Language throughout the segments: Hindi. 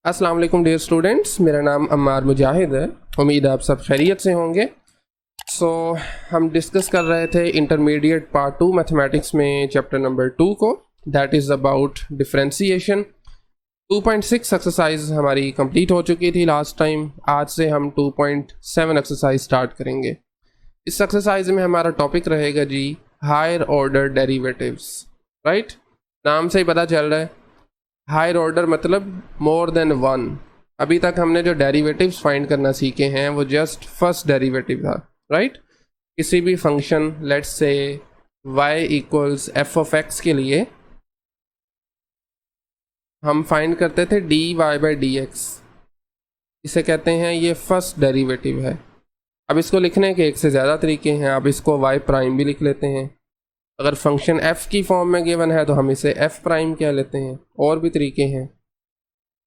अस्सलाम वालेकुम डियर स्टूडेंट्स, मेरा नाम अम्मार मुजाहिद है। उम्मीद है आप सब खैरियत से होंगे। हम डिस्कस कर रहे थे इंटरमीडिएट पार्ट 2 मैथमेटिक्स में चैप्टर नंबर 2 को, that is about differentiation. 2.6 exercise हमारी कंप्लीट हो चुकी थी लास्ट टाइम। आज से हम 2.7 एक्सरसाइज स्टार्ट करेंगे। इस एक्सरसाइज में हमारा टॉपिक रहेगा जी हायर ऑर्डर डेरिवेटिव्स। राइट, नाम से ही पता चल रहा है हायर ऑर्डर मतलब मोर देन वन। अभी तक हमने जो डेरिवेटिव्स फाइंड करना सीखे हैं वो जस्ट फर्स्ट डेरिवेटिव था। राइट, किसी भी function let's say y equals F of x के लिए हम फाइंड करते थे dy बाई डी एक्स, इसे कहते हैं ये फर्स्ट डेरिवेटिव है। अब इसको लिखने के एक से ज़्यादा तरीके हैं। आप इसको y प्राइम भी लिख लेते हैं। अगर फंक्शन f की फॉर्म में गिवन है तो हम इसे f प्राइम कह लेते हैं। और भी तरीके हैं।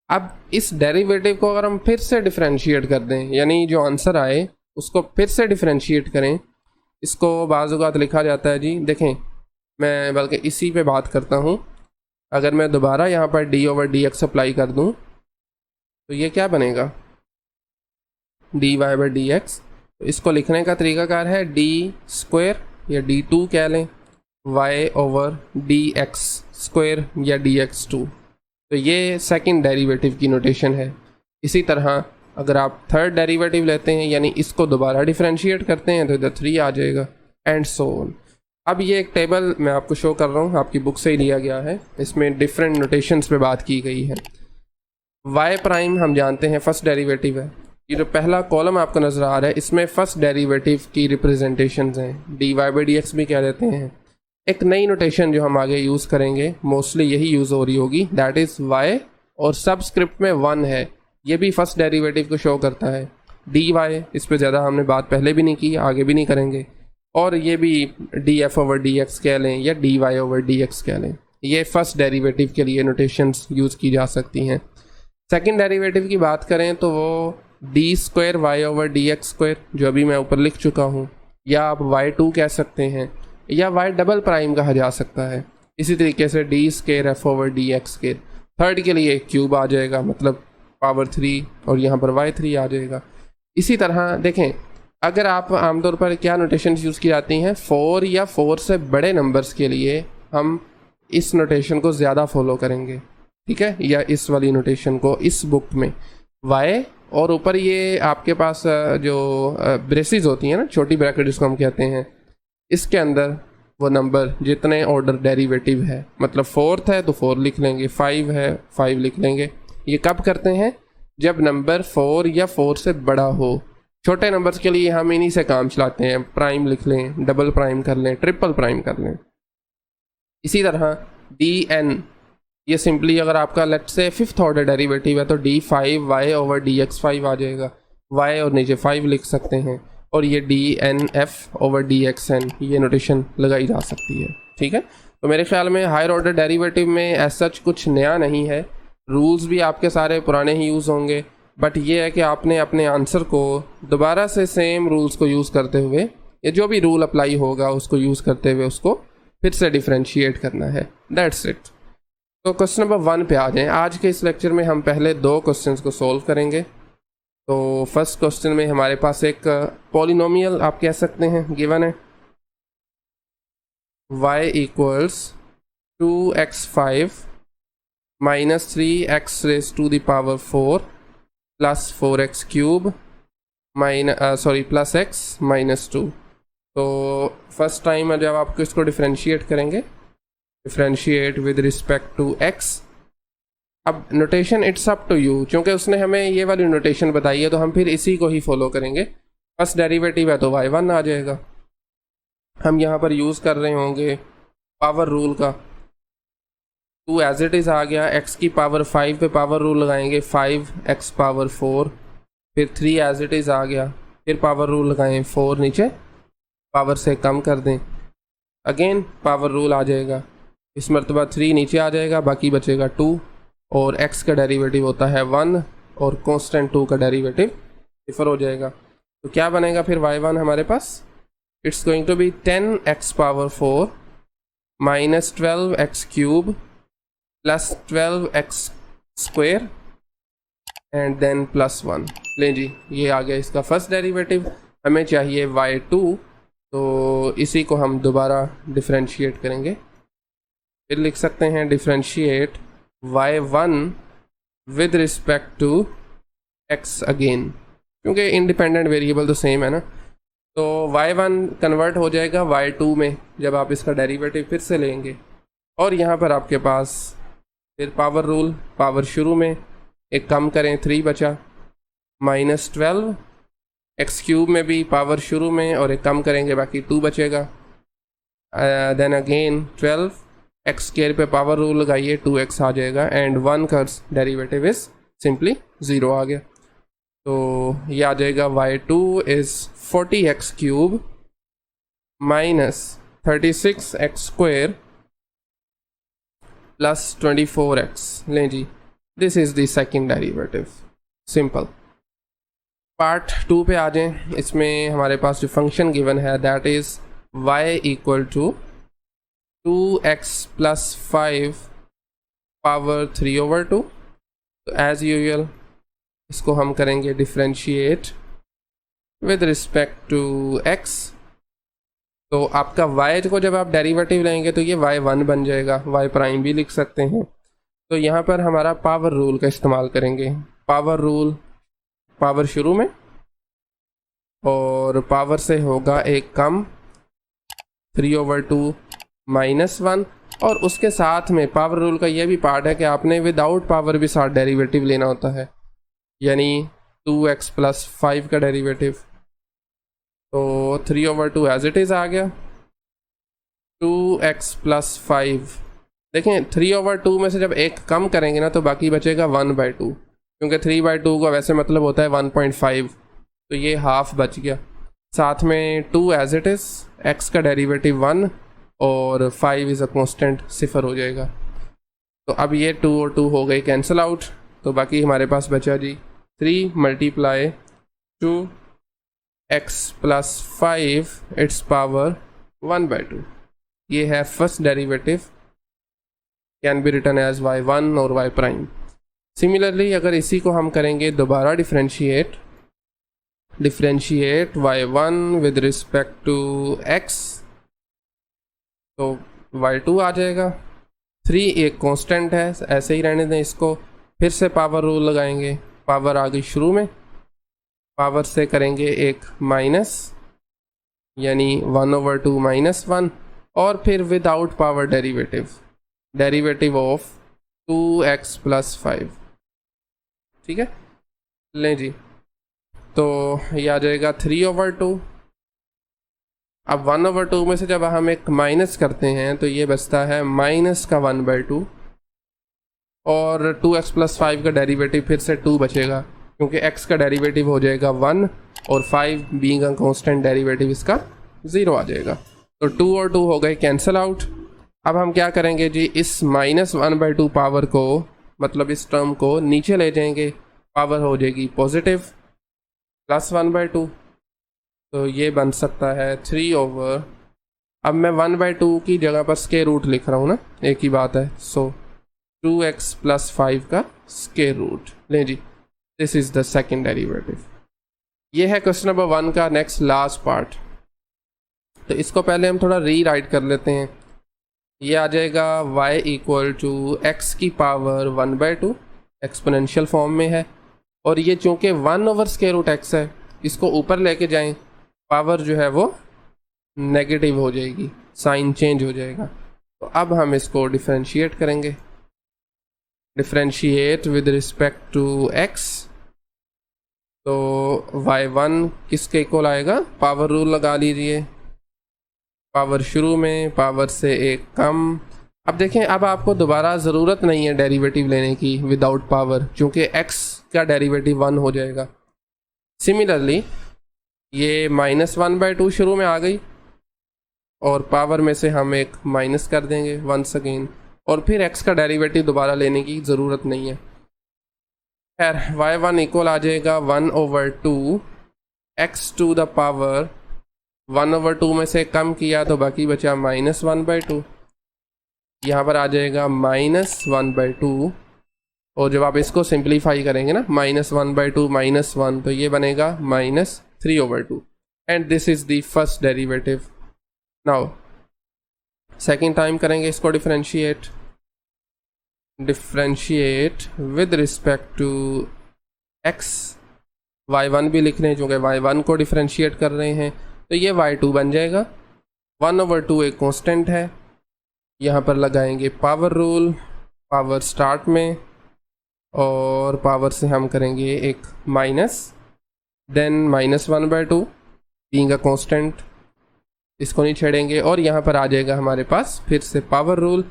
अब इस डेरिवेटिव को अगर हम फिर से डिफरेंशिएट कर दें, यानी जो आंसर आए उसको फिर से डिफरेंशिएट करें, इसको बाज़ औक़ात लिखा जाता है जी, देखें मैं बल्कि इसी पे बात करता हूँ। अगर मैं दोबारा यहाँ पर d over d x apply कर दूँ तो ये क्या बनेगा, dy बाई डी एक्स। तो इसको लिखने का तरीकाकार है d स्क्वायर या d2 कह लें, y over d x square या dx2। तो ये सेकंड डेरिवेटिव की नोटेशन है। इसी तरह अगर आप थर्ड डेरिवेटिव लेते हैं यानी इसको दोबारा डिफरेंशिएट करते हैं तो इधर 3 आ जाएगा एंड सो ऑन। अब ये एक टेबल मैं आपको शो कर रहा हूँ, आपकी बुक से ही लिया गया है। इसमें डिफरेंट नोटेशंस पे बात की गई है। y प्राइम हम जानते हैं फर्स्ट डेरिवेटिव है। ये जो पहला कॉलम आपको नज़र आ रहा है इसमें फर्स्ट डेरिवेटिव की रिप्रेजेंटेशंस हैं, dy बाई डी एक्स भी कह देते हैं। एक नई नोटेशन जो हम आगे यूज़ करेंगे, मोस्टली यही यूज़ हो रही होगी, दैट इज़ y और सबस्क्रिप्ट में 1 है। ये भी फर्स्ट डेरिवेटिव को शो करता है। dy, इस पर ज़्यादा हमने बात पहले भी नहीं की, आगे भी नहीं करेंगे। और ये भी df ओवर डी एक्स कह लें या dy ओवर डी एक्स कह लें। ये फर्स्ट डेरिवेटिव के लिए नोटेशंस यूज़ की जा सकती हैं। सेकेंड डेरिवेटिव की बात करें तो वो d square y over d x square, जो अभी मैं ऊपर लिख चुका हूँ, या आप y2 कह सकते हैं या y डबल प्राइम कहा जा सकता है। इसी तरीके से D square F over d x square. Third के लिए क्यूब आ जाएगा, मतलब पावर 3, और यहाँ पर y3 आ जाएगा। इसी तरह देखें, अगर आप आमतौर पर क्या नोटेशन यूज़ की जाती हैं, 4 या 4 से बड़े नंबर्स के लिए हम इस नोटेशन को ज़्यादा फॉलो करेंगे, ठीक है, या इस वाली नोटेशन को इस बुक में y और ऊपर ये आपके पास जो ब्रेसेस होती हैं ना, छोटी ब्रैकेट जिसको हम कहते हैं, इसके अंदर वो नंबर जितने ऑर्डर डेरिवेटिव है, मतलब 4th है तो 4 लिख लेंगे, 5 है 5 लिख लेंगे। ये कब करते हैं, जब नंबर 4 या 4 से बड़ा हो। छोटे नंबर्स के लिए हम इन्हीं से काम चलाते हैं, प्राइम लिख लें, डबल प्राइम कर लें, ट्रिपल प्राइम कर लें। इसी तरह dn, ये सिंपली अगर आपका let's say 5th order derivative है तो d5y ओवर dx5 आ जाएगा। y और नीचे 5 लिख सकते हैं, और ये dnf ओवर dxn, ये नोटेशन लगाई जा सकती है। ठीक है, तो मेरे ख्याल में हायर ऑर्डर डेरिवेटिव में एज सच कुछ नया नहीं है। रूल्स भी आपके सारे पुराने ही यूज़ होंगे, बट ये है कि आपने अपने आंसर को दोबारा से सेम रूल्स को यूज़ करते हुए, या जो भी रूल अप्लाई होगा उसको यूज़ करते हुए उसको फिर से डिफ्रेंशिएट करना है। That's it. तो क्वेश्चन नंबर 1 पे आ जाएं। आज के इस लेक्चर में हम पहले 2 क्वेश्चंस को सोल्व करेंगे। तो फर्स्ट क्वेश्चन में हमारे पास एक पॉलिनोमियल आप कह सकते हैं गिवन है, y equals 2x5 minus 3x raise to the power 4 plus 4x cube plus x minus 2। तो फर्स्ट टाइम जब आपको इसको डिफरेंशिएट करेंगे, differentiate with respect to x। अब notation it's up to you, क्योंकि उसने हमें ये वाली नोटेशन बताई है तो हम फिर इसी को ही फॉलो करेंगे। फर्स्ट डेरिवेटिव है तो y1 आ जाएगा। हम यहाँ पर यूज़ कर रहे होंगे पावर रूल का। 2 एज इट इज़ आ गया, x की पावर 5 पे पावर रूल लगाएंगे, 5x पावर 4, फिर 3 एज इट इज़ आ गया, फिर पावर रूल लगाएं, 4 नीचे पावर से कम कर दें, अगेन पावर रूल आ जाएगा, इस मरतबा 3 नीचे आ जाएगा, बाकी बचेगा 2, और x का डेरिवेटिव होता है 1 और कांस्टेंट 2 का डेरिवेटिव डिफर हो जाएगा। तो क्या बनेगा फिर y1 हमारे पास, it's going to be 10x power 4 minus 12x cube plus 12x square and then +1। लें जी, ये आ गया इसका फर्स्ट डेरिवेटिव। हमें चाहिए y2, तो इसी को हम दोबारा डिफरेंशिएट करेंगे। फिर लिख सकते हैं differentiate y1 with respect to x again, क्योंकि इंडिपेंडेंट वेरिएबल तो सेम है ना। तो y1 कन्वर्ट हो जाएगा y2 में जब आप इसका डेरिवेटिव फिर से लेंगे। और यहाँ पर आपके पास फिर पावर रूल, पावर शुरू में एक कम करें 3 बचा, -12, x³ में भी पावर शुरू में और एक कम करेंगे बाकी 2 बचेगा। देन अगेन 12, x² पे पावर रूल लगाइए 2x आ जाएगा एंड 1 का डेरिवेटिव इज सिंपली 0 आ गया। तो ये आ जाएगा y2 is 40x³ -36x² +24x। लें जी, this is the second derivative. Simple. Part 2 पे आ जाएं। इसमें हमारे पास जो फंक्शन गिवन है that is y equal to 2x + 5 power 3/2। तो एज़ यूजुअल इसको हम करेंगे differentiate with respect to x। तो आपका y को जब आप डेरिवेटिव लेंगे तो ये y1 बन जाएगा, y प्राइम भी लिख सकते हैं। तो यहाँ पर हमारा पावर रूल का इस्तेमाल करेंगे। पावर रूल, पावर शुरू में और पावर से होगा एक कम 3/2 -1। और उसके साथ में पावर रूल का ये भी पार्ट है कि आपने विदाउट पावर भी साथ डेरिवेटिव लेना होता है, यानी 2x + 5 का डेरिवेटिव। तो 3/2 एज इट इज़ आ गया, 2x + 5। देखें 3/2 में से जब एक कम करेंगे ना तो बाकी बचेगा 1/2, क्योंकि 3/2 का वैसे मतलब होता है 1.5, तो ये हाफ बच गया। साथ में 2 एज इट इज़, x का डेरिवेटिव 1 और 5 इज़ अ कांस्टेंट, 0 हो जाएगा। तो अब ये 2 और 2 हो गई कैंसिल आउट, तो बाकी हमारे पास बचा जी 3 × 2x + 5 इट्स पावर 1/2। ये है first derivative, can be written as y1 और y प्राइम। सिमिलरली अगर इसी को हम करेंगे दोबारा differentiate y1 with respect to x, तो y2 आ जाएगा। 3 एक कांस्टेंट है, ऐसे ही रहने दें इसको। फिर से पावर रूल लगाएंगे, पावर आ गई शुरू में, पावर से करेंगे एक माइनस, यानी 1/2 -1, और फिर without power derivative of 2x + 5। ठीक है, लें जी, तो ये आ जाएगा 3/2। अब 1/2 में से जब हम एक माइनस करते हैं तो ये बचता है -1/2, और 2x + 5 का डेरिवेटिव फिर से 2 बचेगा, क्योंकि x का डेरिवेटिव हो जाएगा 1 और 5 बीइंग अ कांस्टेंट डेरिवेटिव इसका 0 आ जाएगा। तो 2 और 2 हो गए कैंसिल आउट। अब हम क्या करेंगे जी, इस -1/2 पावर को, मतलब इस टर्म को नीचे ले जाएंगे, पावर हो जाएगी पॉजिटिव +1/2। तो ये बन सकता है 3/, अब मैं 1/2 की जगह पर स्क्वायर रूट लिख रहा हूँ ना, एक ही बात है। सो 2x + 5 का स्क्वायर रूट। लें जी, this is the second derivative. ये है क्वेश्चन नंबर 1 का नेक्स्ट लास्ट पार्ट। तो इसको पहले हम थोड़ा रीराइट कर लेते हैं। ये आ जाएगा y इक्वल टू x की पावर 1/2, एक्सपोनेंशियल फॉर्म में है, और ये चूँकि 1/√x है, इसको ऊपर लेके जाएं, पावर जो है वो नेगेटिव हो जाएगी, साइन चेंज हो जाएगा। तो अब हम इसको डिफरेंशिएट करेंगे, differentiate with respect to x। तो y1 किसके इक्वल आएगा, पावर रूल लगा लीजिए, पावर शुरू में, पावर से एक कम। अब देखें, अब आपको दोबारा ज़रूरत नहीं है डेरिवेटिव लेने की विदाउट पावर, क्योंकि x का डेरिवेटिव 1 हो जाएगा। सिमिलरली ये -1/2 शुरू में आ गई, और पावर में से हम एक माइनस कर देंगे वंस अगेन, और फिर x का डेरिवेटिव दोबारा लेने की ज़रूरत नहीं है। खैर, y1 इक्वल आ जाएगा 1/2 x टू द पावर 1/2 में से कम किया तो बाकी बचा -1/2। यहाँ पर आ जाएगा -1/2 और जब आप इसको सिंप्लीफाई करेंगे ना, -1/2 -1, तो ये बनेगा -3/2 and this is the first derivative. Now second time करेंगे इसको differentiate with respect to x, y1 भी लिख रहे हैं क्योंकि y1 को डिफरेंशिएट कर रहे हैं, तो ये y2 बन जाएगा। 1/2 एक कांस्टेंट है, यहाँ पर लगाएंगे पावर रूल, पावर स्टार्ट में और पावर से हम करेंगे एक minus, then -1/2 being a constant, इसको नहीं छेड़ेंगे, और यहाँ पर आ जाएगा हमारे पास फिर से पावर रूल,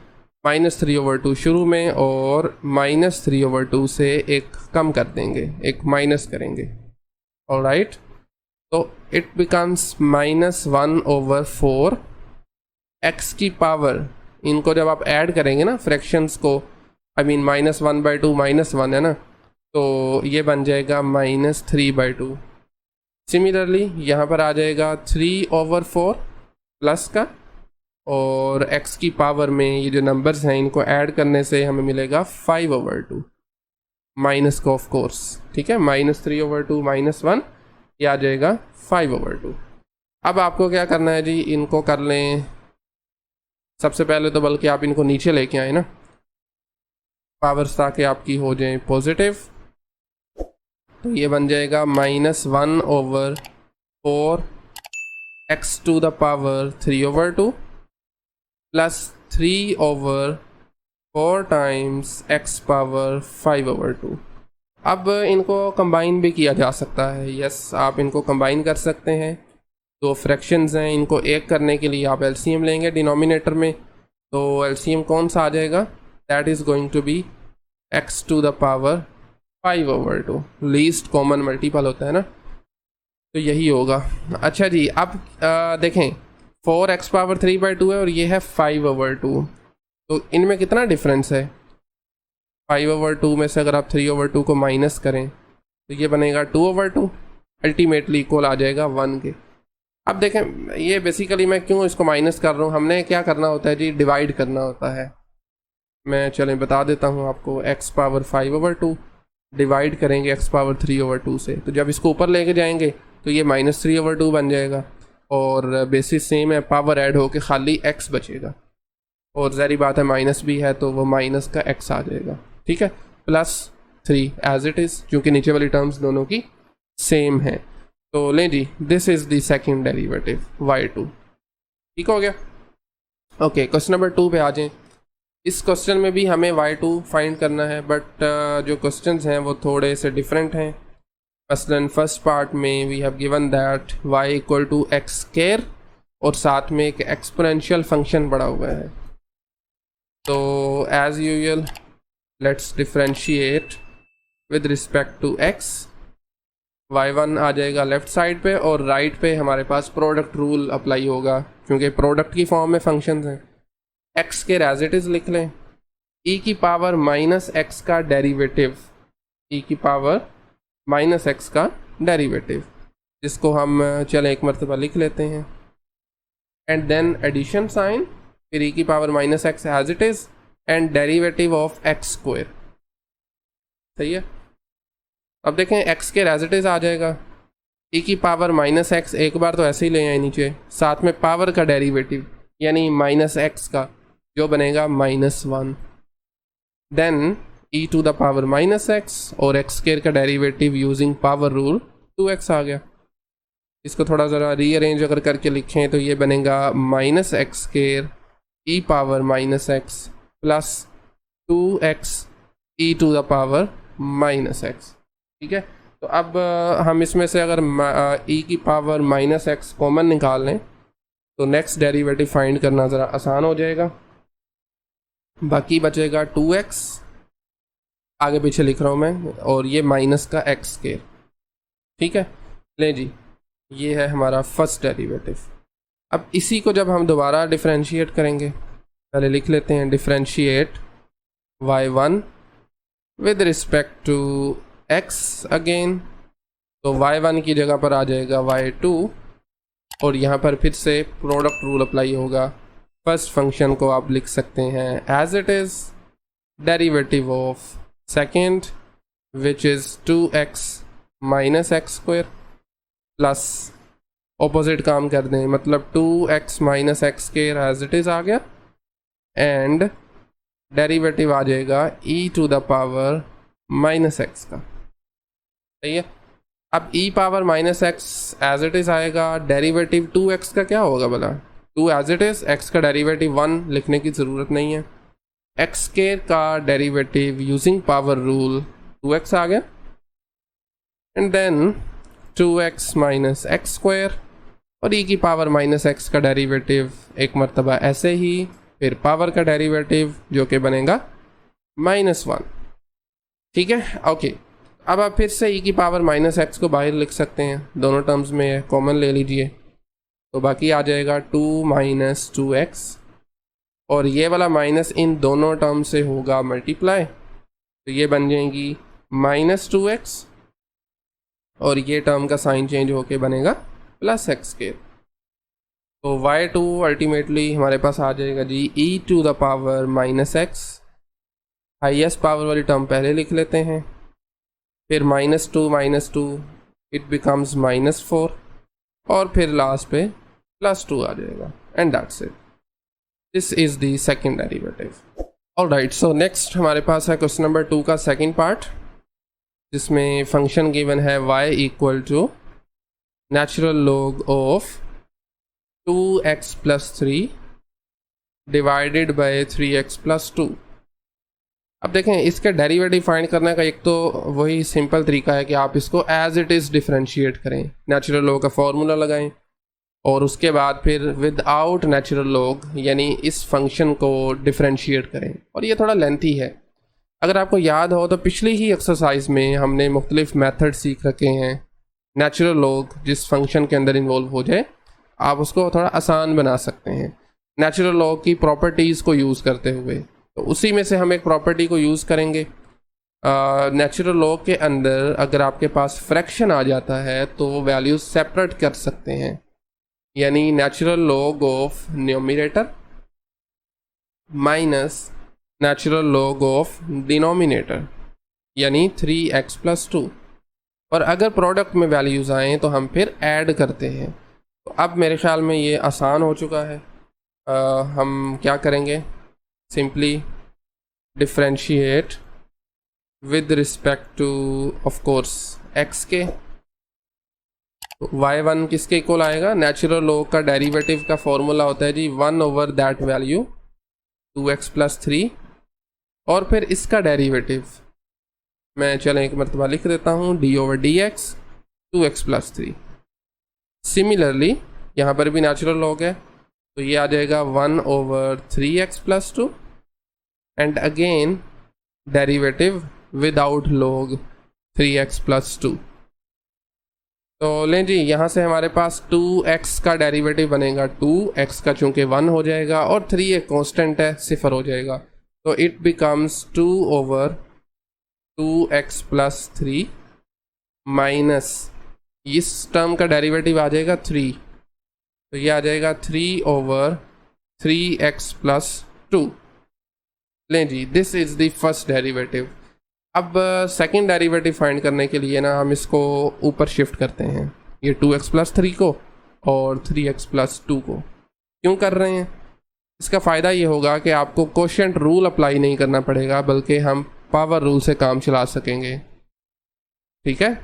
-3/2 शुरू में और -3/2 से एक कम कर देंगे, एक माइनस करेंगे। ऑलराइट, तो इट बिकम्स -1/4 x की पावर, इनको जब आप ऐड करेंगे ना फ्रैक्शंस को, आई मीन -1/2 -1 है ना, तो ये बन जाएगा -3/2। सिमिलरली यहाँ पर आ जाएगा 3/4 प्लस का, और x की पावर में ये जो नंबर्स हैं इनको ऐड करने से हमें मिलेगा 5/2 माइनस का ऑफ कोर्स, ठीक है, -3/2 -1, ये आ जाएगा 5/2। अब आपको क्या करना है जी, इनको कर लें सबसे पहले तो, बल्कि आप इनको नीचे लेके आए ना पावर्स, ताकि आपकी हो जाए पॉजिटिव, तो ये बन जाएगा -1/4 x to the power 3/2 plus 3/4 times x power 5/2। अब इनको कंबाइन भी किया जा सकता है, यस आप इनको कंबाइन कर सकते हैं। दो फ्रैक्शंस हैं, इनको एक करने के लिए आप एलसीएम लेंगे डिनोमिनेटर में, तो एलसीएम कौन सा आ जाएगा, that is going to be x to the power 5/2, least common multiple होता है ना, तो यही होगा। अच्छा जी, अब देखें 4x पावर 3/2 है और ये है 5/2, तो इनमें कितना डिफरेंस है, 5/2 में से अगर आप 3/2 को माइनस करें तो ये बनेगा 2/2, अल्टीमेटली इक्वल आ जाएगा 1 के। अब देखें ये बेसिकली मैं क्यों इसको माइनस कर रहा हूँ, हमने क्या करना होता है जी, डिवाइड करना होता है। मैं चलें बता देता हूँ आपको, x पावर 5/2 डिवाइड करेंगे x पावर 3/2 से, तो जब इसको ऊपर लेके जाएंगे तो ये -3/2 बन जाएगा, और बेसिस सेम है, पावर ऐड होके खाली x बचेगा, और ज़ाहिर बात है माइनस भी है तो वो माइनस का x आ जाएगा, ठीक है, +3 एज इट इज़, क्योंकि नीचे वाली टर्म्स दोनों की सेम है। तो लें जी, this is the second derivative y2, ठीक हो गया। ओके, क्वेश्चन नंबर 2 पे आ जाएं। इस क्वेश्चन में भी हमें y2 फाइंड करना है, बट जो क्वेश्चंस हैं वो थोड़े से डिफरेंट हैं। मसलन फर्स्ट पार्ट में we have given that y equal to x², और साथ में एक एक्सपोनेंशियल फंक्शन पड़ा हुआ है। तो as usual let's differentiate with respect to x, y1 आ जाएगा लेफ्ट साइड पे, और राइट पे हमारे पास प्रोडक्ट रूल अप्लाई होगा, क्योंकि प्रोडक्ट की फॉर्म में फंक्शंस हैं। x² एज इट इज़ लिख लें, e की पावर -x का डेरिवेटिव, e की पावर -x का डेरिवेटिव, जिसको हम चलें एक मरतबा लिख लेते हैं, एंड देन एडिशन साइन, फिर e की power -x as it is and derivative of x², सही है। अब देखें x² एज इट इज़ आ जाएगा, e की पावर -x एक बार तो ऐसे ही ले आए नीचे, साथ में पावर का डेरिवेटिव यानी -x का, जो बनेगा -1, then e to the power -x और x² का derivative using power rule 2x आ गया। इसको थोड़ा ज़रा रीअरेंज अगर करके लिखें तो ये बनेगा -x² e power -x plus 2x e to the power -x, ठीक है। तो अब हम इसमें से अगर e की पावर -x कॉमन निकाल लें तो नेक्स्ट डेरिवेटिव फाइंड करना ज़रा आसान हो जाएगा। बाकी बचेगा 2x, आगे पीछे लिख रहा हूँ मैं, और ये माइनस का x², ठीक है। ले जी, ये है हमारा फर्स्ट डेरिवेटिव। अब इसी को जब हम दोबारा डिफरेंशिएट करेंगे, पहले लिख लेते हैं differentiate y1 with respect to x again, तो y1 की जगह पर आ जाएगा y2, और यहाँ पर फिर से प्रोडक्ट रूल अप्लाई होगा। फर्स्ट फंक्शन को आप लिख सकते हैं as it is derivative of second which is 2x minus x square plus opposite काम कर दें, मतलब 2x minus x square as it is आ गया एंड डेरिवेटिव आ जाएगा e to the power minus x का। सही है। अब e power minus x as it is आएगा, डेरिवेटिव 2x का क्या होगा भला? 2 एज इट इज़, x का डेरिवेटिव 1 लिखने की ज़रूरत नहीं है। एक्स स्क्वायर का derivative using power rule 2x आ गया and then 2x minus x square और e की पावर माइनस एक्स का डेरिवेटिव एक मरतबा ऐसे ही, फिर पावर का डेरिवेटिव जो कि बनेगा -1। ठीक है, ओके। अब आप फिर से e की पावर माइनस एक्स को बाहर लिख सकते हैं, दोनों टर्म्स में कॉमन ले लीजिए, तो बाकी आ जाएगा 2 माइनस 2x और ये वाला माइनस इन दोनों टर्म से होगा मल्टीप्लाई, तो ये बन जाएंगी -2x और ये टर्म का साइन चेंज होके बनेगा +x स्क्वायर। तो y2 अल्टीमेटली हमारे पास आ जाएगा जी e to the power -x, highest power वाली टर्म पहले लिख लेते हैं, फिर -2 इट बिकम्स -4 और फिर लास्ट पे +2 आ जाएगा and that's it. This is the second derivative. Alright, so next हमारे पास है क्वेश्चन नंबर 2 का सेकेंड पार्ट, जिसमें फंक्शन गिवन है y equal to natural log of 2x plus 3 divided by 3x plus 2। अब देखें, इसका डेरिवेटिव फाइंड करने का एक तो वही सिंपल तरीका है कि आप इसको एज इट इज़ डिफरेंशिएट करें, नेचुरल लॉग का फॉर्मूला लगाएं और उसके बाद फिर विदाउट नेचुरल लॉग यानी इस फंक्शन को डिफरेंशिएट करें, और ये थोड़ा लेंथी है। अगर आपको याद हो तो पिछली ही एक्सरसाइज में हमने मुख्तलिफ मेथड सीख रखे हैं, नेचुरल लॉग जिस फंक्शन के अंदर इन्वॉल्व हो जाए आप उसको थोड़ा आसान बना सकते हैं नेचुरल लॉग की प्रॉपर्टीज़ को यूज़ करते हुए। तो उसी में से हम एक प्रॉपर्टी को यूज़ करेंगे। नेचुरल लॉग के अंदर अगर आपके पास फ्रैक्शन आ जाता है तो वो वैल्यूज सेपरेट कर सकते हैं, यानी natural log of numerator minus natural log of denominator यानी 3x प्लस 2, और अगर प्रोडक्ट में वैल्यूज़ आएँ तो हम फिर ऐड करते हैं। तो अब मेरे ख्याल में ये आसान हो चुका है। हम क्या करेंगे, simply differentiate with respect two of course x के, y1 किसके इक्वल आएगा, नेचुरल लॉग का डेरिवेटिव का फॉर्मूला होता है जी 1 over that value 2x plus 3 और फिर इसका डेरिवेटिव मैं चलें एक मरतबा लिख देता हूँ d over dx 2x plus 3। Similarly यहाँ पर भी नेचुरल लॉग है तो ये आ जाएगा 1 over 3x plus 2 and again derivative without log 3x plus 2। तो लें जी, यहाँ से हमारे पास 2x का डेरिवेटिव बनेगा 2x का चूँकि 1 हो जाएगा और 3 एक कांस्टेंट है, 0 हो जाएगा, तो it becomes 2 over 2x plus 3 minus इस टर्म का डेरिवेटिव आ जाएगा 3, तो ये आ जाएगा 3 ओवर 3x प्लस 2। लें जी, this is the first derivative. अब सेकंड डेरिवेटिव फाइंड करने के लिए ना हम इसको ऊपर शिफ्ट करते हैं, ये 2x प्लस 3 को और 3x प्लस 2 को। क्यों कर रहे हैं, इसका फ़ायदा ये होगा कि आपको कोशेंट रूल अप्लाई नहीं करना पड़ेगा, बल्कि हम पावर रूल से काम चला सकेंगे। ठीक है,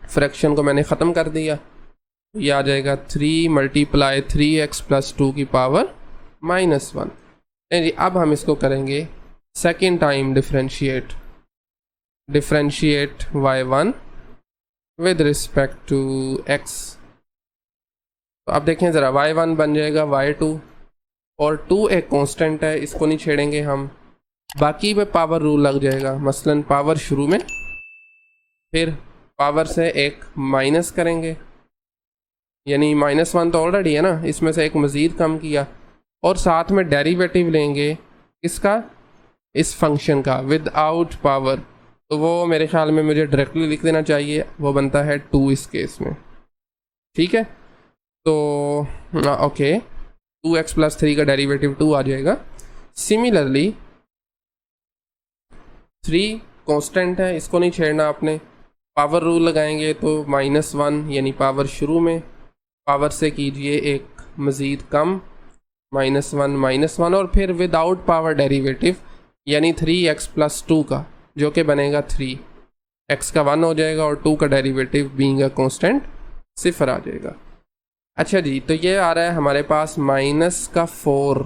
फ्रैक्शन को मैंने ख़त्म कर दिया, ये आ जाएगा 3 मल्टीप्लाई 3x प्लस 2 की पावर -1। जी, अब हम इसको करेंगे second time differentiate y1 with respect to x। तो अब देखें ज़रा, y1 बन जाएगा y2 और 2 एक कांस्टेंट है, इसको नहीं छेड़ेंगे हम, बाकी पे पावर रूल लग जाएगा। मसलन पावर शुरू में, फिर पावर से एक माइनस करेंगे, यानी -1 तो ऑलरेडी है ना, इसमें से एक मज़ीद कम किया और साथ में डेरिवेटिव लेंगे इसका, इस फंक्शन का विदाउट पावर, तो वो मेरे ख्याल में मुझे डायरेक्टली लिख देना चाहिए, वो बनता है 2 इस केस में। ठीक है, तो ओके 2x प्लस 3 का डेरिवेटिव 2 आ जाएगा। सिमिलरली 3 कांस्टेंट है, इसको नहीं छेड़ना आपने। पावर रूल लगाएंगे तो -1 यानी पावर शुरू में, पावर से कीजिए एक मज़ीद कम, -1 और फिर विदाउट पावर डेरिवेटिव यानी 3x + 2 का, जो कि बनेगा 3, x का 1 हो जाएगा और 2 का डेरिवेटिव बीइंग अ कांस्टेंट 0 आ जाएगा। अच्छा जी, तो ये आ रहा है हमारे पास -4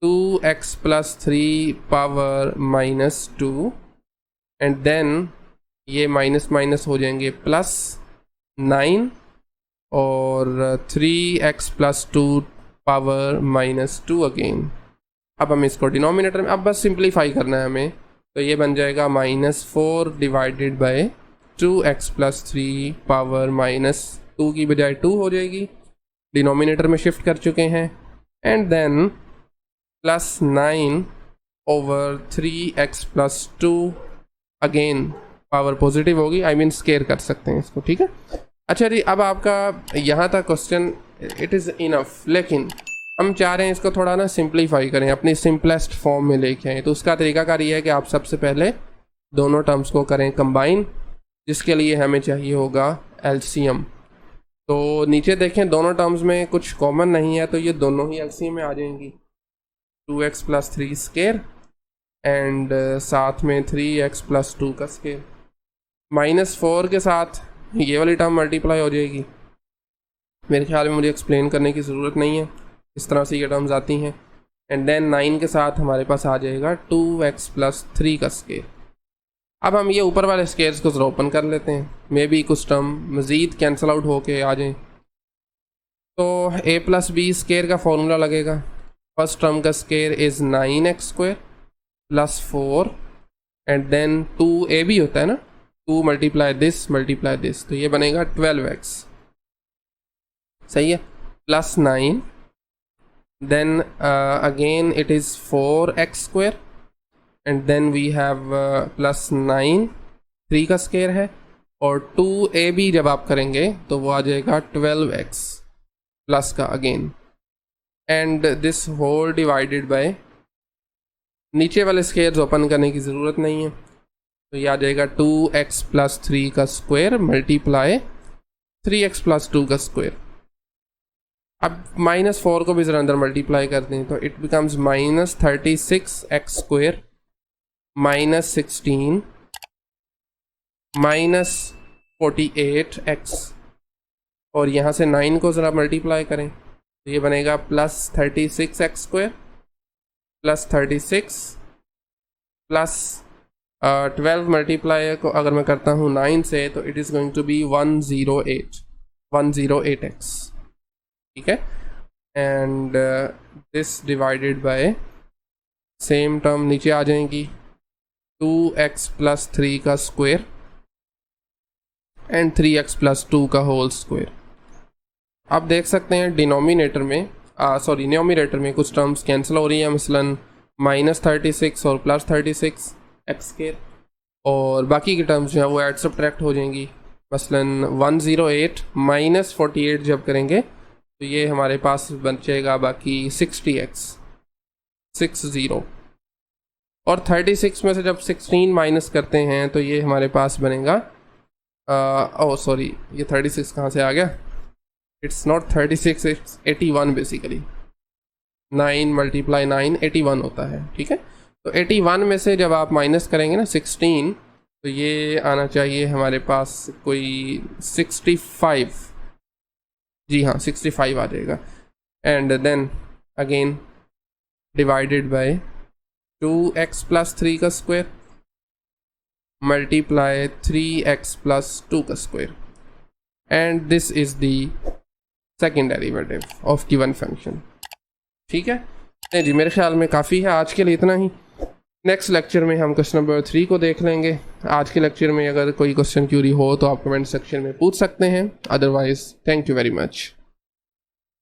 2x + 3 पावर -2 एंड देन ये माइनस हो जाएंगे +9 और 3x + 2 पावर -2 अगेन। अब हम इसको डिनोमिनेटर में अब बस सिंप्लीफाई करना है हमें, तो ये बन जाएगा -4 डिवाइडेड बाय 2x + 3 पावर -2 की बजाय 2 हो जाएगी, डिनोमिनेटर में शिफ्ट कर चुके हैं, and then +9 over 3x + 2 again power positive होगी, आई मीन स्केयर कर सकते हैं इसको, ठीक है। अच्छा जी, अब आपका यहाँ तक क्वेश्चन इट इज़ इनफ, लेकिन हम चाह रहे हैं इसको थोड़ा ना सिंप्लीफाई करें, अपनी सिंपलेस्ट फॉर्म में लेके आएँ। तो उसका तरीकाकार ये है कि आप सबसे पहले दोनों टर्म्स को करें कंबाइन, जिसके लिए हमें चाहिए होगा एलसीएम। तो नीचे देखें दोनों टर्म्स में कुछ कॉमन नहीं है, तो ये दोनों ही एलसीएम में आ जाएंगी, 2x + 3 स्केयर एंड साथ में 3x + 2 का स्केयर। -4 के साथ ये वाली टर्म मल्टीप्लाई हो जाएगी, मेरे ख्याल में मुझे एक्सप्लेन करने की ज़रूरत नहीं है, इस तरह से ये टर्म्स आती हैं। एंड देन 9 के साथ हमारे पास आ जाएगा 2x + 3 का स्केयर। अब हम ये ऊपर वाले स्केयर्स को ज़रा ओपन कर लेते हैं, मे बी कुछ टर्म मज़ीद कैंसिल आउट होके आ जाएं। तो a + b स्केयर का फॉर्मूला लगेगा, फर्स्ट टर्म का square is 9x² + 4 and then 2ab होता है ना, 2 × दिस, तो ये बनेगा 12x, सही है, +9 then again it is 4x² and then we have +9 3 का स्केयर है, और 2ab जब आप करेंगे तो वो आ जाएगा 12x प्लस का again, and this whole divided by, नीचे वाले स्केयर्स ओपन करने की ज़रूरत नहीं है, तो ये आ जाएगा 2x + 3 का स्क्वायर मल्टीप्लाई 3x + 2 का स्क्वायर। अब -4 को भी ज़रा अंदर मल्टीप्लाई कर दें तो इट बिकम्स -36x² -16 -48x, और यहाँ से 9 को ज़रा मल्टीप्लाई करें तो ये बनेगा +36x² +36 + 12 मल्टीप्लाई को अगर मैं करता हूँ 9 से तो it is going to be 108x, ठीक है। And this divided by same term नीचे आ जाएंगी 2x + 3 का स्क्वायर एंड 3x + 2 का होल स्क्वायर। आप देख सकते हैं डिनोमिनेटर में न्यूमरेटर में कुछ टर्म्स कैंसिल हो रही हैं, मसलन -36 और +36 x², और बाकी की टर्म्स जो है वो ऐड सब्ट्रैक्ट हो जाएंगी, मसलन 108 -48 जब करेंगे तो ये हमारे पास बचेगा बाकी 60x 60, और 36 में से जब 16 माइनस करते हैं तो ये हमारे पास बनेगा ये 36 कहाँ से आ गया, इट्स नॉट 36, इट्स 81 बेसिकली, 9 × 9 81 होता है, ठीक है। तो 81 में से जब आप माइनस करेंगे ना 16, तो ये आना चाहिए हमारे पास कोई 65, जी हाँ 65 आ जाएगा, and then again divided by 2x + 3 का स्क्वायर मल्टीप्लाई 3x + 2 का square, and this is the second derivative of given function, ठीक है। नहीं जी, मेरे ख्याल में काफ़ी है आज के लिए, इतना ही। नेक्स्ट लेक्चर में हम क्वेश्चन नंबर 3 को देख लेंगे। आज के लेक्चर में अगर कोई क्वेश्चन क्यूरी हो तो आप कमेंट सेक्शन में पूछ सकते हैं, otherwise thank you very much.